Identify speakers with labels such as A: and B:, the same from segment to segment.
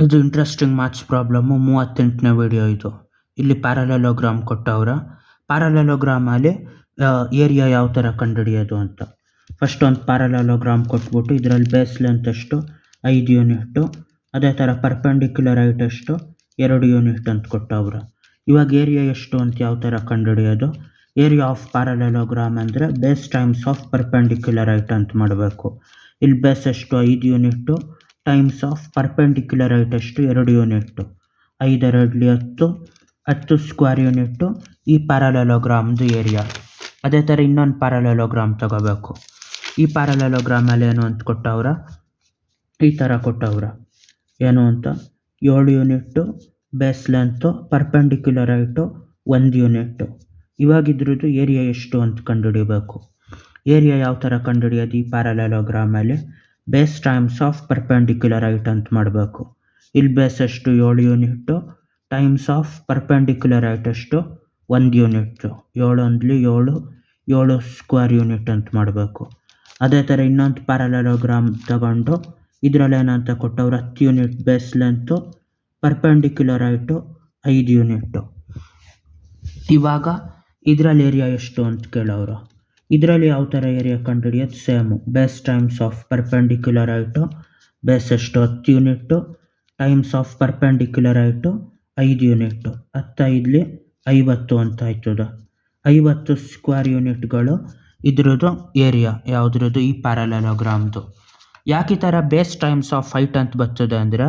A: ಇದು interesting maths problem 38ನೇ video ಇದು. ಇಲ್ಲಿ ಪ್ಯಾರಲೆಲೋಗ್ರಾಮ್ ಕೊಟ್ಟವ್ರ. ಪ್ಯಾರಲೆಲೋಗ್ರಾಮಲ್ಲಿ ಏರಿಯಾ ಯಾವ ಥರ ಕಂಡುಹಿಡಿಯೋದು ಅಂತ. ಫಸ್ಟ್ ಒಂದು ಪ್ಯಾರಲೆಲೋಗ್ರಾಮ್ ಕೊಟ್ಬಿಟ್ಟು ಇದರಲ್ಲಿ ಬೇಸ್ ಲೆಂತ್ ಎಷ್ಟು 5 ಯೂನಿಟ್ಟು, ಅದೇ ಥರ ಪರ್ಪೆಂಡಿಕ್ಯುಲರ್ ಹೈಟ್ ಎಷ್ಟು 2 ಯೂನಿಟ್ ಅಂತ ಕೊಟ್ಟವ್ರ. ಇವಾಗ ಏರಿಯಾ ಎಷ್ಟು ಅಂತ ಯಾವ ಥರ ಕಂಡುಹಿಡಿಯೋದು. ಏರಿಯಾ ಆಫ್ ಪ್ಯಾರಲೆಲೋಗ್ರಾಮ್ ಅಂದರೆ base times of perpendicular height ಅಂತ ಮಾಡಬೇಕು. ಇಲ್ಲಿ ಬೇಸ್ ಎಷ್ಟು 5 unit times of perpendicular height ಎಷ್ಟು 2 ಯೂನಿಟ್ಟು. 5 2 10 10 ಸ್ಕ್ವೇರ್ ಯೂನಿಟ್ಟು ಈ ಪ್ಯಾರಲೆಲೋಗ್ರಾಮ್ದು ಏರಿಯಾ. ಅದೇ ಥರ ಇನ್ನೊಂದು ಪ್ಯಾರಲೆಲೋಗ್ರಾಮ್ ತಗೋಬೇಕು. ಈ ಪ್ಯಾರಲೆಲೋಗ್ರಾಮಲ್ಲಿ ಏನು ಅಂತ ಕೊಟ್ಟವ್ರ, ಈ ಥರ ಕೊಟ್ಟವ್ರ. ಏನು ಅಂತ 7 unit base length, perpendicular height 1 unit. ಇವಾಗ ಇದ್ರದ್ದು ಏರಿಯಾ ಎಷ್ಟು ಅಂತ ಕಂಡುಹಿಡಿಬೇಕು. ಏರಿಯಾ ಯಾವ ಥರ ಕಂಡುಹಿಡಿಯೋದು ಈ ಪ್ಯಾರಲೆಲೋಗ್ರಾಮಲ್ಲಿ base times of perpendicular height ಅಂತ ಮಾಡಬೇಕು. ಇಲ್ಲಿ ಬೇಸ್ ಎಷ್ಟು 7 unit times of perpendicular height ಎಷ್ಟು 1 ಯೂನಿಟ್ಟು. 7 1 7 7 ಸ್ಕ್ವೇರ್ ಯೂನಿಟ್ ಅಂತ ಮಾಡಬೇಕು. ಅದೇ ಥರ ಇನ್ನೊಂದು ಪ್ಯಾರಲೆಲೋಗ್ರಾಮ್ ತಗೊಂಡು ಇದರಲ್ಲಿ ಏನಂತ ಕೊಟ್ಟವ್ರು 10 unit base length, perpendicular height 5 unit. ಇವಾಗ ಇದರಲ್ಲಿ ಏರಿಯಾ ಎಷ್ಟು ಅಂತ ಕೇಳೋರು. ಇದರಲ್ಲಿ ಯಾವ ಥರ ಏರಿಯಾ ಕಂಡುಹಿಡಿಯೋದು same. Base times of perpendicular height base ಎಷ್ಟು 10 unit times of perpendicular height 5 unit. 10 5 50 ಅಂತ ಆಯ್ತದ. 50 ಸ್ಕ್ವೇರ್ ಯೂನಿಟ್ಗಳು ಇದ್ರದ್ದು ಏರಿಯಾ ಯಾವುದ್ರದ್ದು ಈ ಪ್ಯಾರಲೆಲೋಗ್ರಾಮ್ದು. ಯಾಕೆ ಈ ಥರ ಬೇಸ್ ಟೈಮ್ಸ್ ಆಫ್ ಹೈಟ್ ಅಂತ ಬರ್ತದೆ ಅಂದರೆ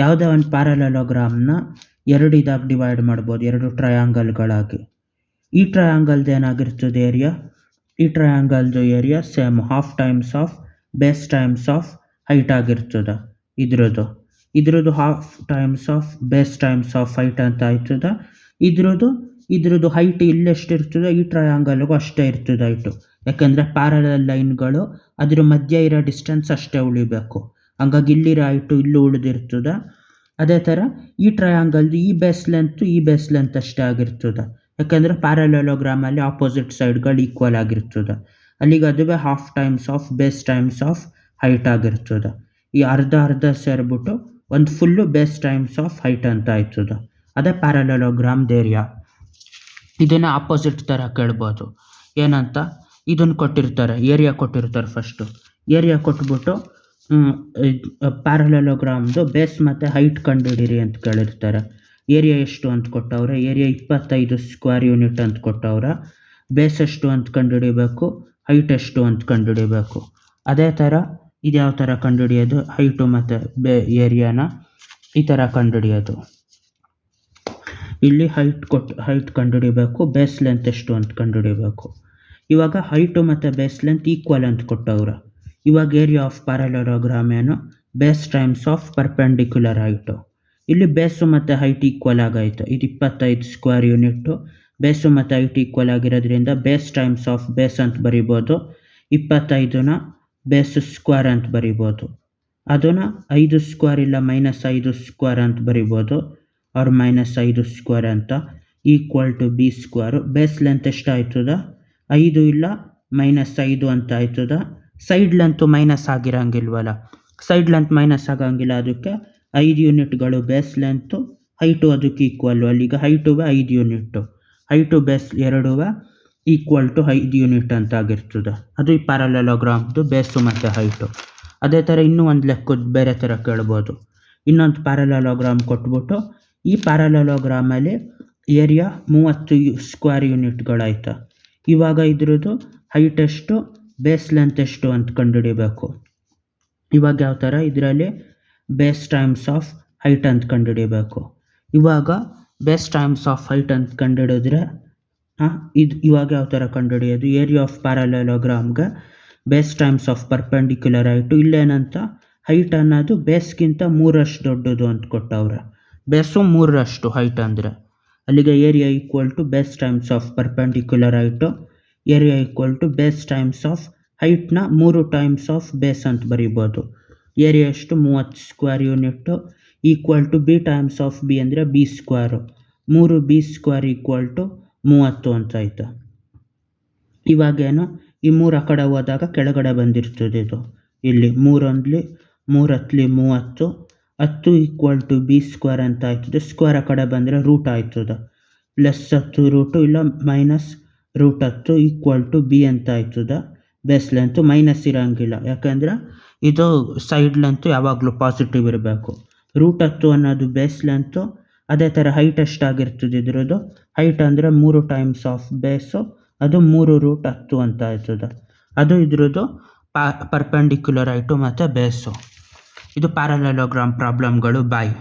A: ಯಾವುದೇ ಒಂದು ಪ್ಯಾರಲೆಲೋಗ್ರಾಮ್ನ 2 ಇದಾಗಿ ಡಿವೈಡ್ ಮಾಡ್ಬೋದು, 2 ಟ್ರಯಾಂಗಲ್ಗಳಾಗಿ. ಈ ಟ್ರಯಾಂಗಲ್ದು ಏನಾಗಿರ್ತದೆ ಏರಿಯಾ, ಈ ಟ್ರಯಾಂಗಲ್ದು area same half times of base times of height ಆಗಿರ್ತದೆ. ಇದ್ರದ್ದು half times of base times of height ಅಂತ ಆಯ್ತದ. ಇದ್ರದ್ದು ಹೈಟ್ ಇಲ್ಲೆಷ್ಟು ಇರ್ತದೆ ಈ ಟ್ರಯಾಂಗಲ್ಗೂ ಅಷ್ಟೇ ಇರ್ತದೆ ಹೈಟು. ಯಾಕೆಂದರೆ ಪ್ಯಾರಲಲ್ ಲೈನ್ಗಳು ಅದ್ರ ಮಧ್ಯೆ ಇರೋ ಡಿಸ್ಟೆನ್ಸ್ ಅಷ್ಟೇ ಉಳಿಬೇಕು. ಹಂಗಾಗಿ ಇಲ್ಲಿರೋ ಹೈಟು ಇಲ್ಲೂ ಉಳಿದಿರ್ತದೆ. ಅದೇ ಥರ ಈ ಟ್ರಯಾಂಗಲ್ದು ಈ ಬೇಸ್ ಲೆಂತ್ ಅಷ್ಟೇ ಆಗಿರ್ತದೆ. ಯಾಕೆಂದರೆ ಪ್ಯಾರಲೆಲೋಗ್ರಾಮಲ್ಲಿ ಆಪೋಸಿಟ್ ಸೈಡ್ಗಳು ಈಕ್ವಲ್ ಆಗಿರ್ತದೆ. ಅಲ್ಲಿಗೆ ಅದುವೇ half times of base times of height ಆಗಿರ್ತದೆ. ಈ ಅರ್ಧ ಸೇರಿಬಿಟ್ಟು ಒಂದು full base times of height ಅಂತ ಆಯ್ತದೆ. ಅದೇ ಪ್ಯಾರಲೆಲೋಗ್ರಾಮ್ದು ಏರಿಯಾ. ಇದನ್ನು ಆಪೋಸಿಟ್ ಥರ ಕೇಳ್ಬೋದು. ಏನಂತ ಇದನ್ನು ಕೊಟ್ಟಿರ್ತಾರೆ, ಏರಿಯಾ ಕೊಟ್ಟಿರ್ತಾರೆ. ಫಸ್ಟು ಏರಿಯಾ ಕೊಟ್ಬಿಟ್ಟು ಪ್ಯಾರಲೆಲೋಗ್ರಾಮ್ದು ಬೇಸ್ ಮತ್ತು ಹೈಟ್ ಕಂಡುಹಿಡೀರಿ ಅಂತ ಕೇಳಿರ್ತಾರೆ. ಏರಿಯಾ ಎಷ್ಟು ಅಂತ ಕೊಟ್ಟವ್ರೆ. ಏರಿಯಾ 25 ಸ್ಕ್ವೇರ್ ಯೂನಿಟ್ ಅಂತ ಕೊಟ್ಟವ್ರೆ. ಬೇಸ್ ಎಷ್ಟು ಅಂತ ಕಂಡುಹಿಡಿಬೇಕು, ಹೈಟ್ ಎಷ್ಟು ಅಂತ ಕಂಡುಹಿಡಿಬೇಕು. ಅದೇ ಥರ ಇದು ಯಾವ ಥರ ಕಂಡುಹಿಡಿಯೋದು, ಹೈಟು ಮತ್ತು ಏರಿಯಾನ ಈ ಥರ ಕಂಡುಹಿಡಿಯೋದು. ಇಲ್ಲಿ ಹೈಟ್ ಕಂಡುಹಿಡಿಬೇಕು, ಬೇಸ್ ಲೆಂತ್ ಎಷ್ಟು ಅಂತ ಕಂಡುಹಿಡಿಬೇಕು. ಇವಾಗ ಹೈಟು ಮತ್ತು ಬೇಸ್ ಲೆಂತ್ ಈಕ್ವಲ್ ಅಂತ ಕೊಟ್ಟವ್ರೆ. ಇವಾಗ ಏರಿಯಾ ಆಫ್ ಪ್ಯಾರಲೆಲೋಗ್ರಾಮ್ ಏನು base times of perpendicular height. ಇಲ್ಲಿ ಬೇಸು ಮತ್ತು ಹೈಟ್ ಈಕ್ವಲ್ ಆಗೈತೆ. ಇದು 25 ಸ್ಕ್ವೇರ್ ಯೂನಿಟ್ಟು. ಬೇಸು ಮತ್ತು ಹೈಟ್ ಈಕ್ವಲ್ ಆಗಿರೋದ್ರಿಂದ ಬೇಸ್ ಟೈಮ್ಸ್ ಆಫ್ ಬೇಸ್ ಅಂತ ಬರಿಬೋದು. 25ನ ಬೇಸ್ ಸ್ಕ್ವೇರ್ ಅಂತ ಬರಿಬೋದು. ಅದನ್ನು 5 ಸ್ಕ್ವೇರ್ ಇಲ್ಲ -5 ಸ್ಕ್ವೇರ್ ಅಂತ ಬರಿಬೋದು. ಅವ್ರು -5 ಸ್ಕ್ವೇರ್ ಅಂತ equal to b square. Base length ಎಷ್ಟು ಆಯ್ತದ 5 ಇಲ್ಲ -5 ಅಂತ ಆಯ್ತದ. ಸೈಡ್ ಲೆಂತು ಮೈನಸ್ ಆಗಿರಂಗಿಲ್ವಲ್ಲ, ಸೈಡ್ ಲೆಂತ್ ಮೈನಸ್ ಆಗಂಗಿಲ್ಲ. ಅದಕ್ಕೆ 5 ಯೂನಿಟ್ಗಳು ಬೇಸ್ ಲೆಂತು, ಹೈಟು ಅದಕ್ಕೆ ಈಕ್ವಲ್ಲು. ಅಲ್ಲಿಗೆ height 5 unit, height base 2 equal to 5 unit ಅಂತ ಆಗಿರ್ತದೆ. ಅದು ಈ ಪ್ಯಾರಲೆಲೋಗ್ರಾಮ್ದು ಬೇಸು ಮತ್ತು ಹೈಟು. ಅದೇ ಥರ ಇನ್ನೂ ಒಂದು ಲೆಕ್ಕದ ಬೇರೆ ಥರ ಕೇಳ್ಬೋದು. ಇನ್ನೊಂದು ಪ್ಯಾರಲೆಲೋಗ್ರಾಮ್ ಕೊಟ್ಬಿಟ್ಟು ಈ ಪ್ಯಾರಲೆಲೋಗ್ರಾಮಲ್ಲಿ ಏರಿಯಾ 30 ಸ್ಕ್ವೇರ್ ಯೂನಿಟ್ಗಳಾಯ್ತು. ಇವಾಗ ಇದ್ರದ್ದು ಹೈಟ್ ಎಷ್ಟು, ಬೇಸ್ ಲೆಂತ್ ಎಷ್ಟು ಅಂತ ಕಂಡುಹಿಡಿಬೇಕು. ಇವಾಗ ಯಾವ ಥರ ಇದರಲ್ಲಿ ಬೇಸ್ ಟೈಮ್ಸ್ ಆಫ್ ಹೈಟ್ ಅಂತ ಕಂಡುಹಿಡಿಬೇಕು. ಇವಾಗ ಬೇಸ್ ಟೈಮ್ಸ್ ಆಫ್ ಹೈಟ್ ಅಂತ ಕಂಡುಹಿಡಿದ್ರೆ ಇವಾಗ ಯಾವ ಥರ ಕಂಡುಹಿಡಿಯೋದು. ಏರಿಯಾ ಆಫ್ ಪ್ಯಾರಲೆಲೋಗ್ರಾಮ್ಗೆ base times of perpendicular height. ಇಲ್ಲೇನಂತ ಹೈಟ್ ಅನ್ನೋದು ಬೇಸ್ಗಿಂತ 3 ದೊಡ್ಡದು ಅಂತ ಕೊಟ್ಟವ್ರೆ. ಬೇಸು 3 ಹೈಟ್ ಅಂದರೆ ಅಲ್ಲಿಗೆ area equal to base times of perpendicular height. Area equal to base times of ಹೈಟ್ನ 3 ಟೈಮ್ಸ್ ಆಫ್ ಬೇಸ್ ಅಂತ ಬರಿಬೋದು. ಏರಿಯಾ ಎಷ್ಟು 30 square unit equal to b times of b ಅಂದರೆ b square. 3 b square equal to 30 ಅಂತ ಆಯ್ತು. ಇವಾಗೇನು ಈ 3 ಆ ಕಡೆ ಹೋದಾಗ ಕೆಳಗಡೆ ಬಂದಿರ್ತದೆ. ಇದು ಇಲ್ಲಿ 3 1 3 10 30, 10 ಈಕ್ವಲ್ ಟು ಬಿ ಸ್ಕ್ವೇರ್ ಅಂತ ಆಯ್ತದೆ. ಸ್ಕ್ವೇರ್ ಆ ಕಡೆ ಬಂದರೆ ರೂಟ್ ಆಯ್ತದೆ. +10 ರೂಟು ಇಲ್ಲ -√10 ಈಕ್ವಲ್ ಟು ಬಿ ಅಂತ ಆಯ್ತದೆ. ಬೇಸ್ ಲೆಂತು ಮೈನಸ್ ಇರೋಂಗಿಲ್ಲ, ಯಾಕಂದ್ರೆ ಇದು ಸೈಡ್ ಲೆಂತು ಯಾವಾಗಲೂ ಪಾಸಿಟಿವ್ ಇರಬೇಕು. √10 ಅನ್ನೋದು ಬೇಸ್ ಲೆಂತು. ಅದೇ ಥರ ಹೈಟ್ ಎಷ್ಟಾಗಿರ್ತದೆ ಇದ್ರದ್ದು? ಹೈಟ್ ಅಂದರೆ 3 ಟೈಮ್ಸ್ ಆಫ್ ಬೇಸು, ಅದು 3√10 ಅಂತ ಆಯ್ತದೆ. ಅದು ಇದ್ರದ್ದು ಪರ್ಪೆಂಡಿಕ್ಯುಲರ್ ಹೈಟು ಮತ್ತು ಬೇಸು. ಇದು ಪ್ಯಾರಲೆಲೋಗ್ರಾಮ್ ಪ್ರಾಬ್ಲಮ್ಗಳು. ಬಾಯ್.